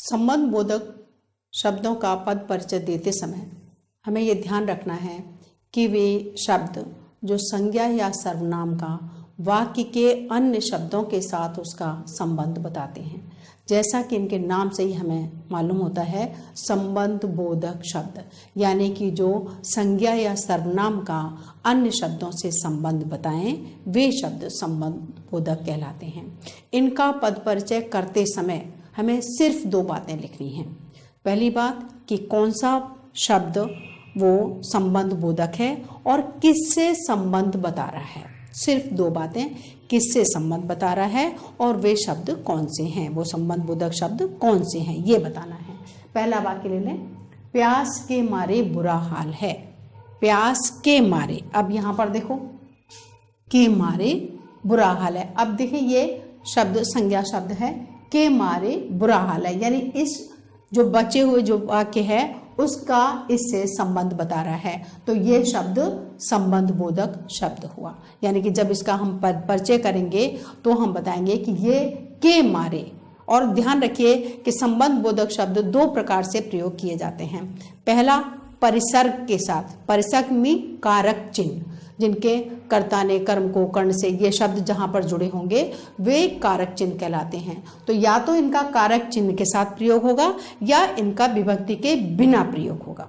संबंध बोधक शब्दों का पद परिचय देते समय हमें ये ध्यान रखना है कि वे शब्द जो संज्ञा या सर्वनाम का वाक्य के अन्य शब्दों के साथ उसका संबंध बताते हैं। जैसा कि इनके नाम से ही हमें मालूम होता है, संबंध बोधक शब्द यानी कि जो संज्ञा या सर्वनाम का अन्य शब्दों से संबंध बताएं वे शब्द संबंध बोधक कहलाते हैं। इनका पद परिचय करते समय हमें सिर्फ दो बातें लिखनी हैं। पहली बात कि कौन सा शब्द वो संबंध बोधक है और किससे संबंध बता रहा है। सिर्फ दो बातें, किससे संबंध बता रहा है और वे शब्द कौन से हैं, वो संबंध बोधक शब्द कौन से हैं ये बताना है। पहला वाक्य ले लें, प्यास के मारे बुरा हाल है। प्यास के मारे, अब यहाँ पर देखो के मारे बुरा हाल है। अब देखिए ये शब्द संज्ञा शब्द है, के मारे बुरा हाल है, यानी इस जो बचे हुए जो वाक्य है उसका इससे संबंध बता रहा है। तो ये शब्द संबंध बोधक शब्द हुआ, यानी कि जब इसका हम परिचय करेंगे तो हम बताएंगे कि ये के मारे। और ध्यान रखिए कि संबंध बोधक शब्द दो प्रकार से प्रयोग किए जाते हैं। पहला परिसर्ग के साथ, परिसर्ग में कारक चिन्ह, जिनके कर्ता ने कर्म को कर्ण से ये शब्द जहां पर जुड़े होंगे वे कारक चिन्ह कहलाते हैं। तो या तो इनका कारक चिन्ह के साथ प्रयोग होगा या इनका विभक्ति के बिना प्रयोग होगा।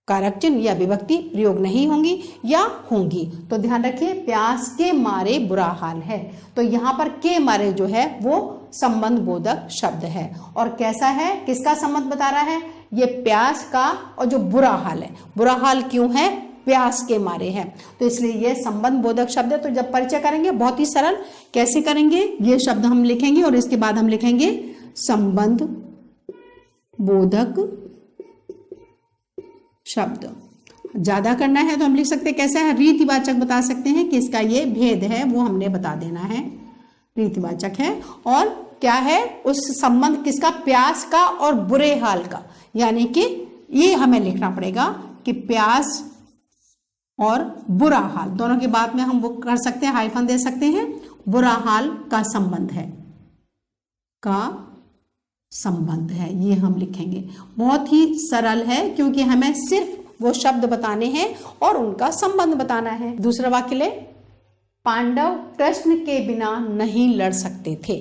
कारक चिन्ह या विभक्ति प्रयोग नहीं होंगी या होंगी। तो ध्यान रखिए, प्यास के मारे बुरा हाल है, तो यहाँ पर के मारे जो है वो संबंध बोधक शब्द है। और कैसा है, किसका संबंध बता रहा है, ये प्यास का, और जो बुरा हाल है, बुरा हाल क्यों है, प्यास के मारे है, तो इसलिए ये संबंध बोधक शब्द है। तो जब परिचय करेंगे बहुत ही सरल, कैसे करेंगे, ये शब्द हम लिखेंगे और इसके बाद हम लिखेंगे संबंध बोधक शब्द। ज्यादा करना है तो हम लिख सकते हैं कैसे है, रीतिवाचक बता सकते हैं कि इसका ये भेद है वो हमने बता देना है, रीतिवाचक है। और क्या है, उस संबंध किसका, प्यास का और बुरे हाल का, यानी कि ये हमें लिखना पड़ेगा कि प्यास और बुरा हाल दोनों के बाद में हम वो कर सकते हैं, हाइफन दे सकते हैं, बुरा हाल का संबंध है, का संबंध है, ये हम लिखेंगे। बहुत ही सरल है क्योंकि हमें सिर्फ वो शब्द बताने हैं और उनका संबंध बताना है। दूसरा वाक्य ले, पांडव कृष्ण के बिना नहीं लड़ सकते थे।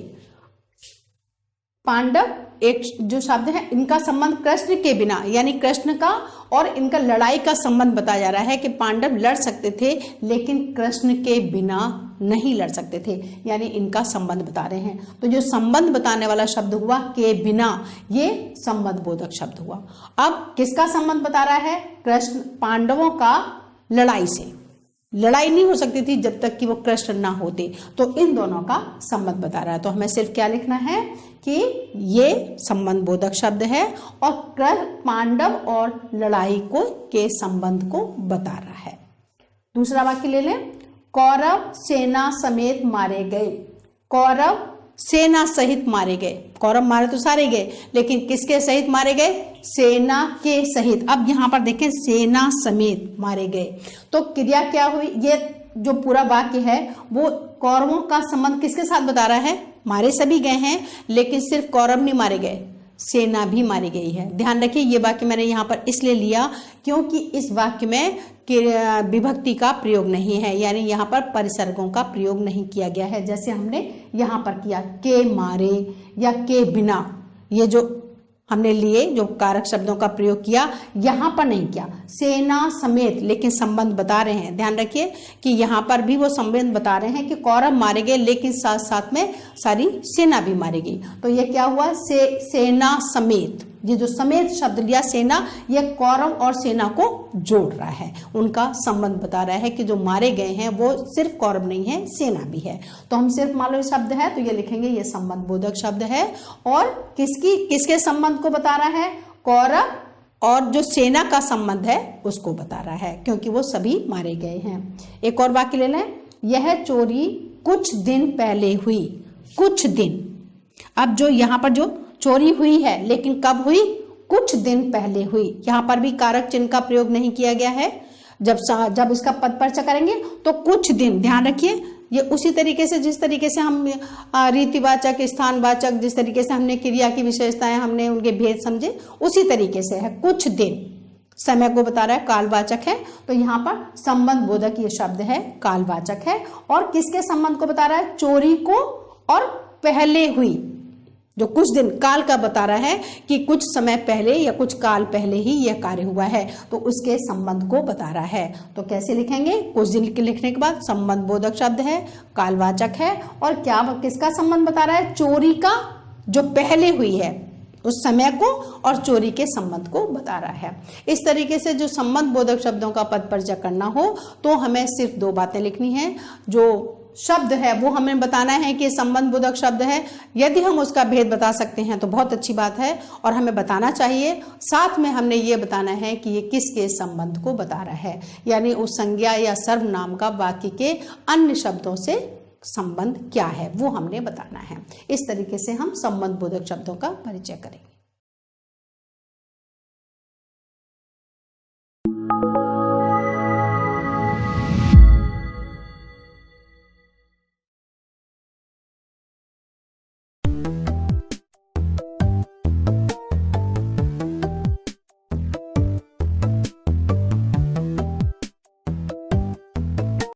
पांडव एक जो शब्द है, इनका संबंध कृष्ण के बिना यानी कृष्ण का, और इनका लड़ाई का संबंध बताया जा रहा है कि पांडव लड़ सकते थे लेकिन कृष्ण के बिना नहीं लड़ सकते थे, यानी इनका संबंध बता रहे हैं। तो जो संबंध बताने वाला शब्द हुआ के बिना, ये संबंध बोधक शब्द हुआ। अब किसका संबंध बता रहा है, कृष्ण पांडवों का लड़ाई से, लड़ाई नहीं हो सकती थी जब तक कि वो कृष्ण ना होते, तो इन दोनों का संबंध बता रहा है। तो हमें सिर्फ क्या लिखना है कि ये संबंध बोधक शब्द है और पांडव और लड़ाई को के संबंध को बता रहा है। दूसरा वाक्य ले लें, कौरव सेना समेत मारे गए। कौरव सेना सहित मारे गए, कौरव मारे तो सारे गए लेकिन किसके सहित मारे गए, सेना के सहित। अब यहाँ पर देखें, सेना समेत मारे गए, तो क्रिया क्या हुई, ये जो पूरा वाक्य है वो कौरवों का संबंध किसके साथ बता रहा है, मारे सभी गए हैं लेकिन सिर्फ कौरव नहीं मारे गए, सेना भी मारी गई है। ध्यान रखिए, ये वाक्य मैंने यहाँ पर इसलिए लिया क्योंकि इस वाक्य में विभक्ति का प्रयोग नहीं है, यानी यहाँ पर परिसर्गों का प्रयोग नहीं किया गया है जैसे हमने यहाँ पर किया, के मारे या के बिना, ये जो हमने लिए जो कारक शब्दों का प्रयोग किया, यहाँ पर नहीं किया। सेना समेत लेकिन संबंध बता रहे हैं, ध्यान रखिए कि यहाँ पर भी वो संबंध बता रहे हैं कि कौरव मारे गए लेकिन साथ साथ में सारी सेना भी मारी गई। तो ये क्या हुआ, सेना समेत, ये जो समेत शब्द लिया सेना, ये कौरव और सेना को जोड़ रहा है, उनका संबंध बता रहा है कि जो मारे गए हैं वो सिर्फ कौरव नहीं है, सेना भी है। तो हम सिर्फ मान लो शब्द है तो ये लिखेंगे ये संबंध बोधक शब्द है। और किसके संबंध को बता रहा है, कौरव और जो सेना का संबंध है उसको बता रहा है क्योंकि वो सभी मारे गए हैं। एक और वाक्य ले लें, यह चोरी कुछ दिन पहले हुई। कुछ दिन, अब जो यहाँ पर जो चोरी हुई है लेकिन कब हुई, कुछ दिन पहले हुई। यहाँ पर भी कारक चिन्ह का प्रयोग नहीं किया गया है। जब इसका पद परिचय करेंगे तो कुछ दिन, ध्यान रखिए ये उसी तरीके से जिस तरीके से हम रीतिवाचक, स्थानवाचक, जिस तरीके से हमने क्रिया की विशेषताएं, हमने उनके भेद समझे, उसी तरीके से है। कुछ दिन समय को बता रहा है, कालवाचक है, तो यहाँ पर संबंध बोधक ये शब्द है, कालवाचक है। और किसके संबंध को बता रहा है? चोरी को और पहले हुई, जो कुछ दिन काल का बता रहा है कि कुछ समय पहले या कुछ काल पहले ही यह कार्य हुआ है, तो उसके संबंध को बता रहा है। तो कैसे लिखेंगे? कुछ दिन के लिखने के बाद संबंध बोधक शब्द है, कालवाचक है, और क्या किसका संबंध बता रहा है? चोरी का, जो पहले हुई है, उस समय को और चोरी के संबंध को बता रहा है। इस तरीके से जो संबंध बोधक शब्दों का पद परिचय करना हो तो हमें सिर्फ 2 बातें लिखनी है। जो शब्द है वो हमें बताना है कि संबंध बोधक शब्द है। यदि हम उसका भेद बता सकते हैं तो बहुत अच्छी बात है और हमें बताना चाहिए। साथ में हमने ये बताना है कि ये किसके संबंध को बता रहा है, यानी उस संज्ञा या सर्वनाम का बाकी के अन्य शब्दों से संबंध क्या है वो हमने बताना है। इस तरीके से हम संबंध बोधक शब्दों का परिचय करेंगे।